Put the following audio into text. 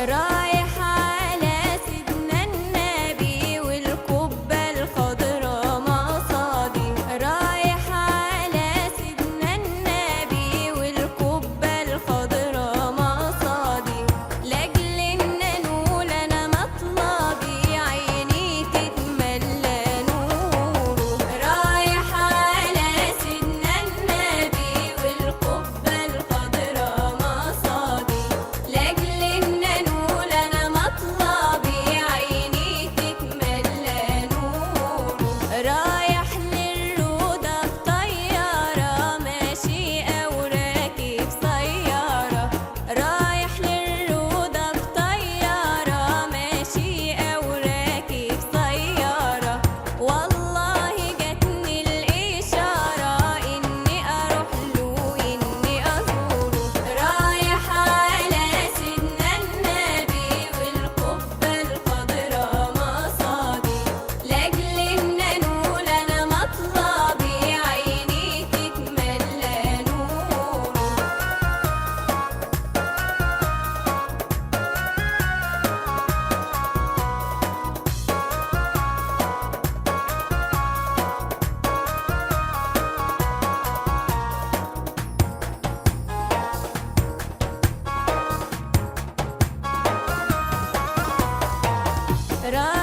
رايح على سيدنا النبي والقبة الخضرا مقصدي، رايح على سيدنا النبي والقبة الخضرا مقصدي، لاجل ان انول انا مطلبي عيني تتملى نوره. رايح على سيدنا النبي والقبة الخضرا مقصدي، لاجل ان انول انا مطلبي عيني تتملى نوره. رايح للروضة بطيارة ماشي او راكب سيارة، رايح للروضة بطيارة ماشي او راكب سيارة، والله جاتني الإشارة إني أروح له إني أزوره. رايح على سيدنا النبي والقبة الخضرا مقصدي، لاجل إن أنول أنا مطلبي عيني تتملى نوره. رايح